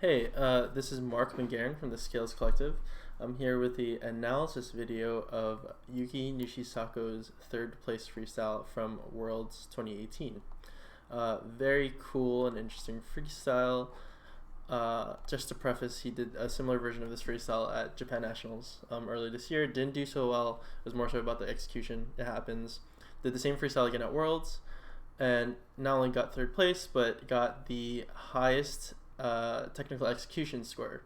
Hey, this is Mark McGarren from the Scales Collective. I'm here with the analysis video of Yuki Nishisako's third place freestyle from Worlds 2018. Very cool and interesting freestyle. Just to preface, he did a similar version of this freestyle at Japan Nationals earlier this year. Didn't do so well. It was more so about the execution. It happens. Did the same freestyle again at Worlds, and not only got third place, but got the highest technical execution score,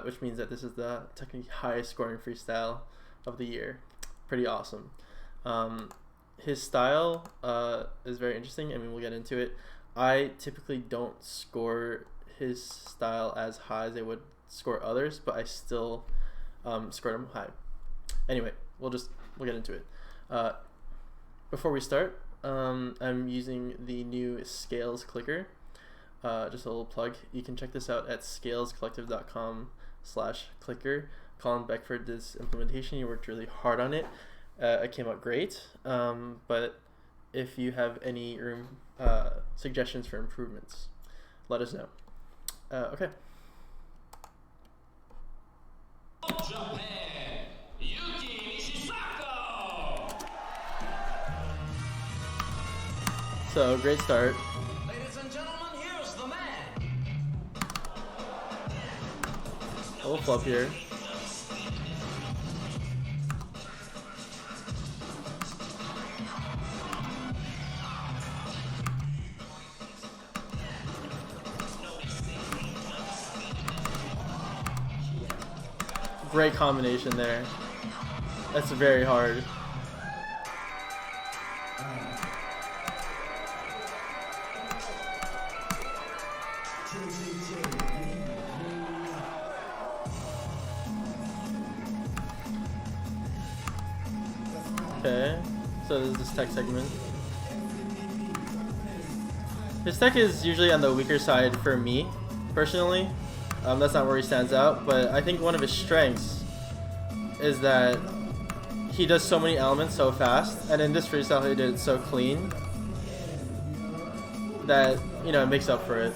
which means that this is the technically highest scoring freestyle of the year. Pretty awesome. His style is very interesting. I mean, we'll get into it. I typically don't score his style as high as I would score others, but I still scored him high. Anyway, we'll get into it. Before we start, I'm using the new Scales clicker. Just a little plug. You can check this out at scalescollective.com/clicker. Colin Beckford did this implementation. He worked really hard on it. It came out great. But if you have any suggestions for improvements, let us know. Okay. Japan, Yuki Nishisako. So great start. Ladies and gentlemen, here's the man. A little flub here. Great combination there. That's very hard. Okay, so this is this tech segment. His tech is usually on the weaker side for me, personally. That's not where he stands out, but I think one of his strengths is that he does so many elements so fast, and in this freestyle he did it so clean that, you know, it makes up for it.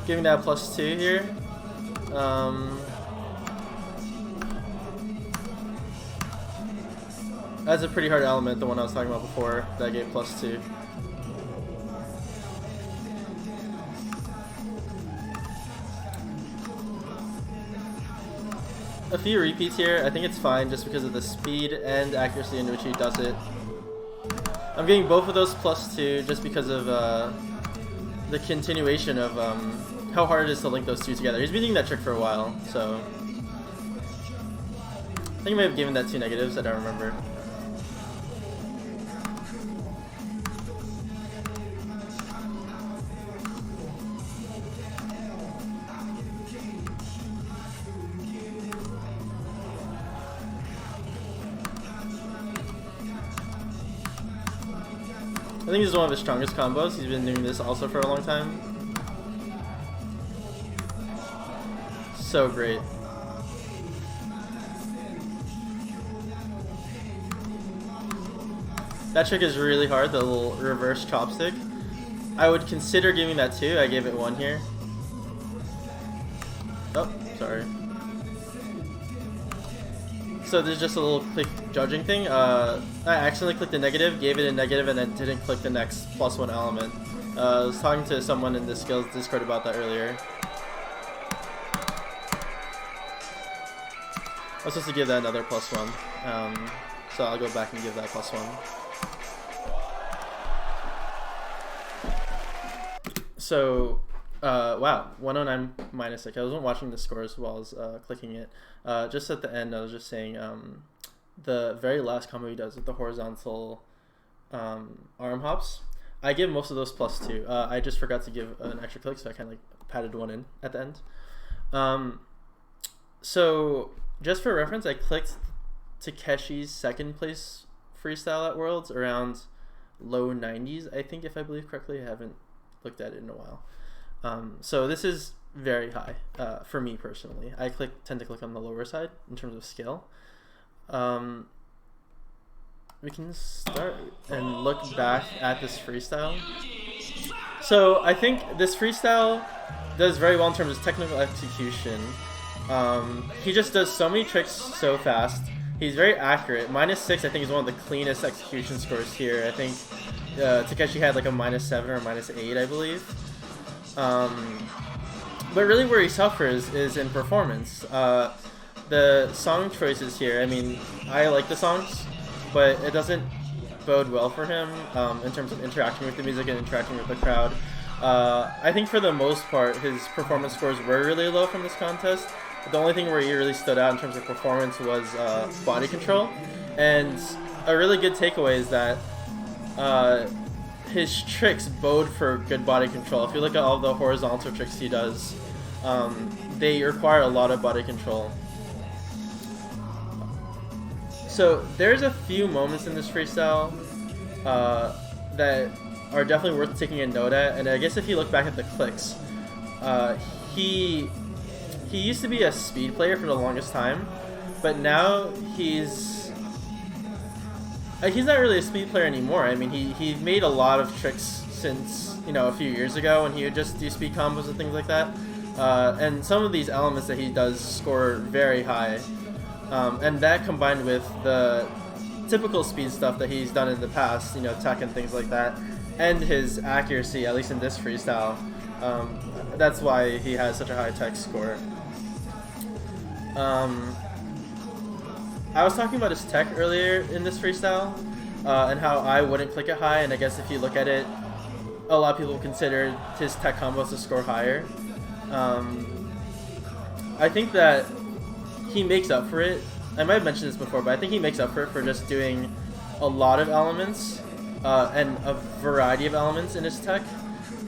Giving that +2 here. That's a pretty hard element, the one I was talking about before, that I gave +2. A few repeats here. I think it's fine just because of the speed and accuracy in which he does it. I'm getting both of those +2 just because of the continuation of how hard it is to link those two together. He's been doing that trick for a while, so I think I may have given that 2 negatives, I don't remember. I think this is one of his strongest combos. He's been doing this also for a long time. So great. That trick is really hard, the little reverse chopstick. I would consider giving that 2. I gave it 1 here. Oh, sorry. So there's just a little click judging thing. I accidentally clicked a negative, gave it a negative, and then didn't click the next +1 element. I was talking to someone in the Skills Discord about that earlier. I was supposed to give that another +1, so I'll go back and give that +1. So, wow, 109 minus. Like, I wasn't watching the scores while I was clicking it. Just at the end, I was just saying the very last combo he does with the horizontal arm hops. I give most of those +2. I just forgot to give an extra click, so I kind of like padded 1 in at the end. So just for reference, I clicked Takeshi's second place freestyle at Worlds around low 90s, I think, if I believe correctly. I haven't looked at it in a while. So this is very high for me personally. I tend to click on the lower side in terms of skill. We can start and look back at this freestyle. So I think this freestyle does very well in terms of technical execution. He just does so many tricks so fast. He's very accurate. -6 I think is one of the cleanest execution scores here. I think Takeshi had like a -7 or -8, I believe. But really where he suffers is in performance. The song choices here, I mean, I like the songs, but it doesn't bode well for him in terms of interacting with the music and interacting with the crowd. I think for the most part, his performance scores were really low from this contest. The only thing where he really stood out in terms of performance was body control. And a really good takeaway is that his tricks bode for good body control. If you look at all the horizontal tricks he does, they require a lot of body control. So there's a few moments in this freestyle that are definitely worth taking a note at, and I guess if you look back at the clicks, he used to be a speed player for the longest time, but now he's not really a speed player anymore. I mean, he made a lot of tricks since, you know, a few years ago when he would just do speed combos and things like that, and some of these elements that he does score very high. And that combined with the typical speed stuff that he's done in the past, you know, tech and things like that, and his accuracy, at least in this freestyle, that's why he has such a high tech score. I was talking about his tech earlier in this freestyle, and how I wouldn't click it high, and I guess if you look at it, a lot of people consider his tech combos to score higher. I think that he makes up for it. I might have mentioned this before, but I think he makes up for it for just doing a lot of elements and a variety of elements in his tech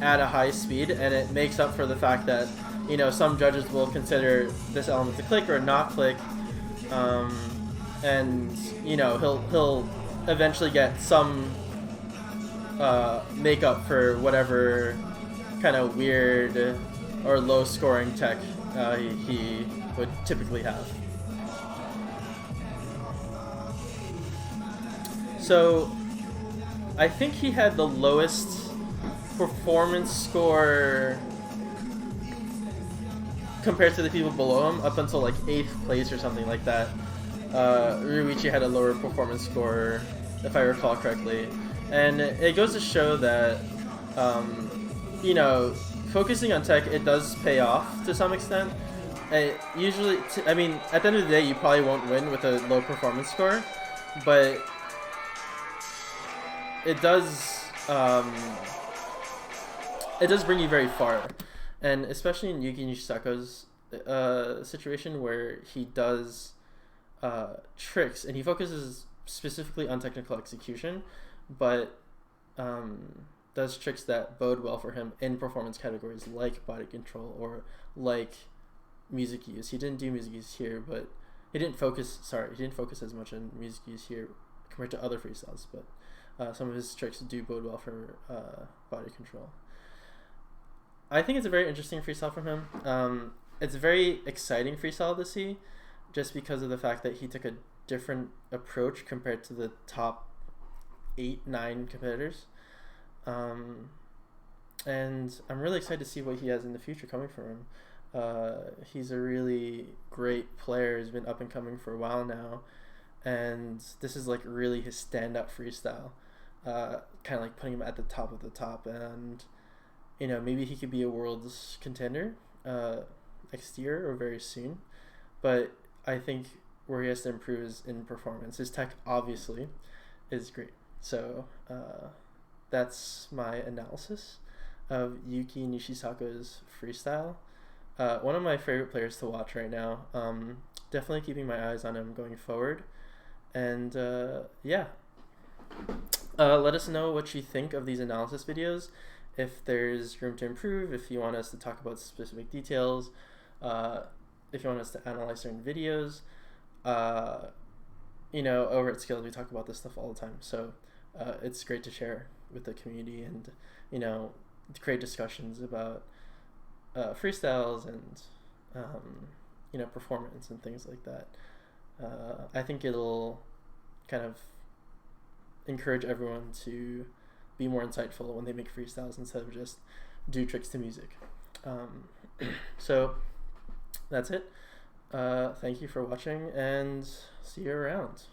at a high speed, and it makes up for the fact that, you know, some judges will consider this element to click or not click, and, you know, he'll eventually get some makeup for whatever kind of weird or low scoring tech he would typically have. So I think he had the lowest performance score compared to the people below him up until like 8th place or something like that. Ryuichi had a lower performance score, if I recall correctly, and it goes to show that you know, focusing on tech, it does pay off to some extent. Usually, I mean, at the end of the day, you probably won't win with a low performance score, but it does bring you very far, and especially in Yuki Nishisako's situation where he does tricks and he focuses specifically on technical execution, but does tricks that bode well for him in performance categories like body control or like music use. He didn't do music use here, but he didn't focus as much on music use here compared to other freestyles, but some of his tricks do bode well for body control. I think it's a very interesting freestyle from him. It's a very exciting freestyle to see, just because of the fact that he took a different approach compared to the top 8-9 competitors. And I'm really excited to see what he has in the future coming from him. He's a really great player. He's been up and coming for a while now, and this is like really his stand-up freestyle, kind of like putting him at the top of the top. And you know, maybe he could be a world's contender next year or very soon, but I think where he has to improve is in performance. His tech obviously is great. So that's my analysis of Yuki Nishisako's freestyle. One of my favorite players to watch right now. Definitely keeping my eyes on him going forward. And yeah, let us know what you think of these analysis videos. If there's room to improve, if you want us to talk about specific details, if you want us to analyze certain videos, you know, over at Skills we talk about this stuff all the time. So it's great to share with the community and, you know, to create discussions about freestyles and performance and things like that. I think it'll kind of encourage everyone to be more insightful when they make freestyles instead of just do tricks to music. So that's it. Thank you for watching, and see you around.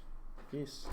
Peace.